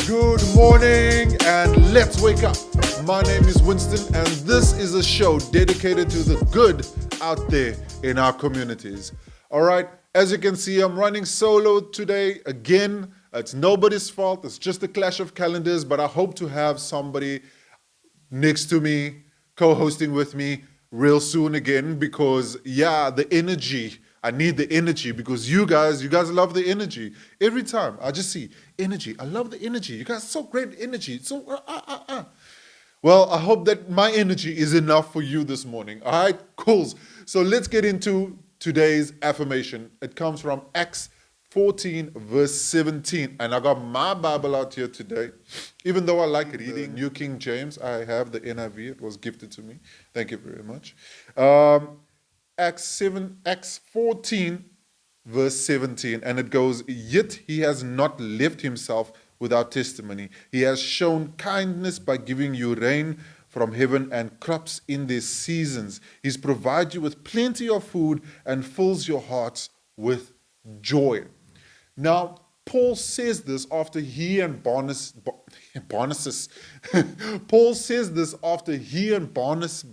Good morning and let's wake up. My name is Winston and this is a show dedicated to the good out there in our communities. All right, as you can see, I'm running solo today again. It's nobody's fault. It's just a clash of calendars, but I hope to have somebody next to me, co-hosting with me real soon again because the energy. I need the energy because you guys love the energy. Every time I just see energy. I love the energy. You guys are so great energy. Well, I hope that my energy is enough for you this morning. All right, cool. So let's get into today's affirmation. It comes from Acts 14 verse 17. And I got my Bible out here today. Even though I like reading New King James, I have the NIV. It was gifted to me. Thank you very much. Acts 14 verse 17, and it goes, "Yet he has not left himself without testimony. He has shown kindness by giving you rain from heaven and crops in their seasons. He's provided you with plenty of food and fills your hearts with joy." Now, Paul says this after he and Barnabas, Paul says this after he and Barnabas,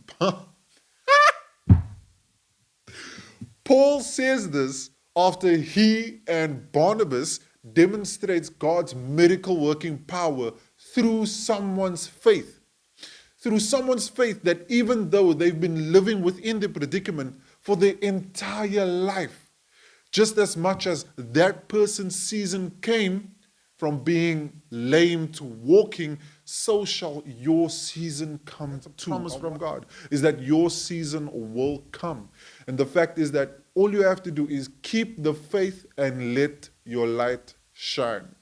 Paul says this after he and Barnabas demonstrates God's miracle working power through someone's faith. Through someone's faith that even though they've been living within the predicament for their entire life, just as much as that person's season came from being lame to walking, so shall your season come too. Promise from God is that your season will come. And the fact is that all you have to do is keep the faith and let your light shine.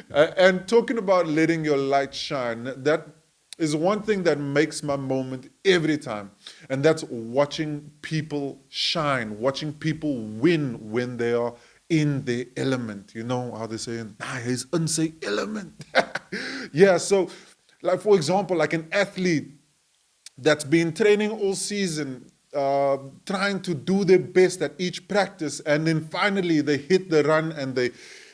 And talking about letting your light shine, that is one thing that makes my moment every time. And that's watching people shine, watching people win when they are in their element. You know how they say, he's in sy element. Yeah, so like for example, like an athlete that's been training all season, trying to do their best at each practice, and then finally they hit the run and they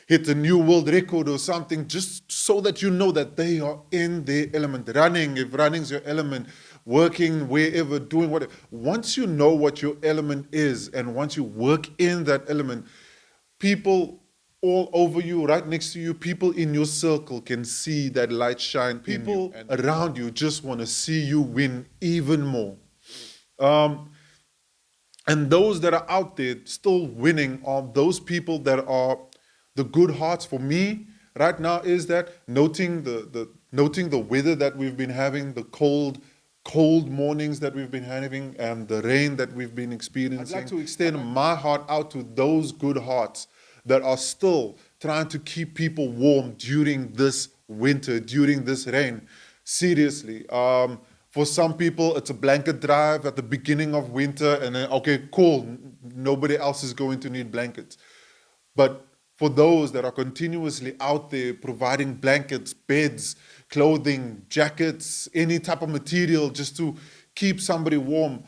hit a new world record or something, just so that you know that they are in their element. Running, if running's your element, working wherever, doing whatever. Once you know what your element is, and once you work in that element, people all over you, right next to you, people in your circle can see that light shine. People around you just want to see you win even more. And those that are out there still winning are those people that are the good hearts. For me right now is that noting the weather that we've been having, the cold mornings that we've been having, and the rain that we've been experiencing. I'd like to extend my heart out to those good hearts that are still trying to keep people warm during this winter, during this rain. Seriously. For some people, it's a blanket drive at the beginning of winter, and then, okay, cool, nobody else is going to need blankets. But for those that are continuously out there providing blankets, beds, clothing, jackets, any type of material just to keep somebody warm,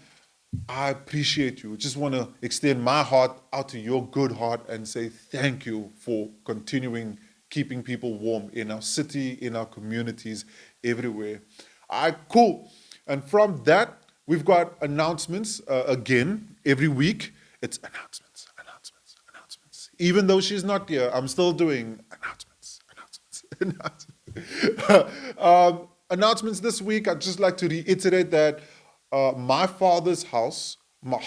I appreciate you. Just want to extend my heart out to your good heart and say thank you for continuing keeping people warm in our city, in our communities, everywhere. All right, cool. And from that, we've got announcements again every week. It's announcements. Even though she's not here, I'm still doing announcements. Announcements this week. I'd just like to reiterate that my father's house will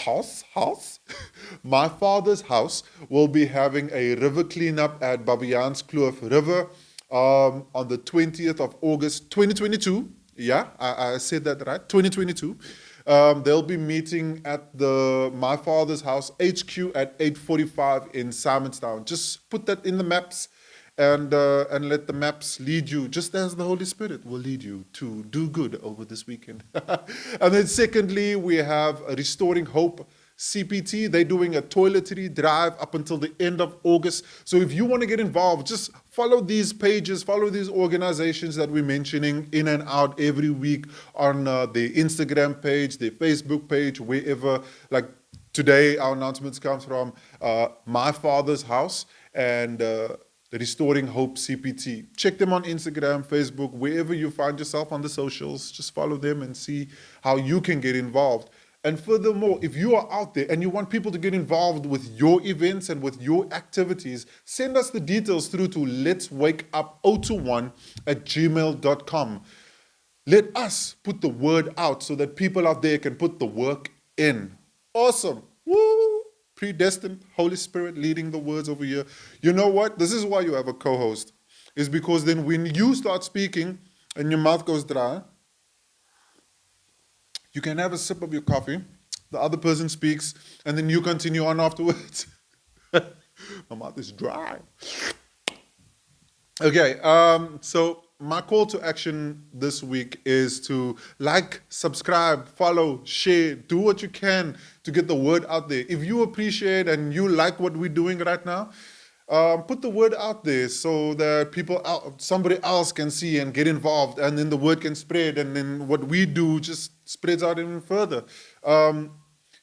be having a river cleanup at Baviaanskloof River on the 20th of August, 2022. Yeah, I said that right, 2022. They'll be meeting at my father's house HQ at 8:45 in Simonstown. Just put that in the maps and let the maps lead you, just as the Holy Spirit will lead you to do good over this weekend. And then secondly, we have Restoring Hope CPT. They're doing a toiletry drive up until the end of August. So if you want to get involved, just follow these pages, follow these organizations that we're mentioning in and out every week on the Instagram page, the Facebook page, wherever. Like, Today, our announcements comes from My Father's House and the Restoring Hope CPT. Check them on Instagram, Facebook, wherever you find yourself on the socials. Just follow them and see how you can get involved. And furthermore, if you are out there and you want people to get involved with your events and with your activities, send us the details through to letswakeup021@gmail.com. Let us put the word out so that people out there can put the work in. Awesome. Woo! Predestined, Holy Spirit leading the words over here. You know what? This is why you have a co-host. Is because then when you start speaking and your mouth goes dry, you can have a sip of your coffee, the other person speaks, and then you continue on afterwards. My mouth is dry. Okay, so my call to action this week is to like, subscribe, follow, share, do what you can to get the word out there. If you appreciate and you like what we're doing right now, put the word out there so that somebody else can see and get involved, and then the word can spread, and then what we do just spreads out even further.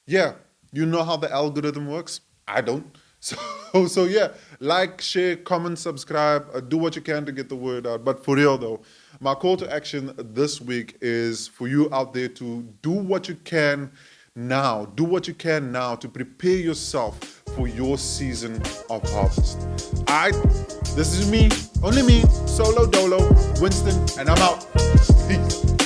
Yeah, you know how the algorithm works? I don't. So yeah, like, share, comment, subscribe, do what you can to get the word out. But for real though, my call to action this week is for you out there to do what you can now. Do what you can now to prepare yourself for your season of harvest. Alright, this is me, only me, solo dolo, Winston, and I'm out. Peace.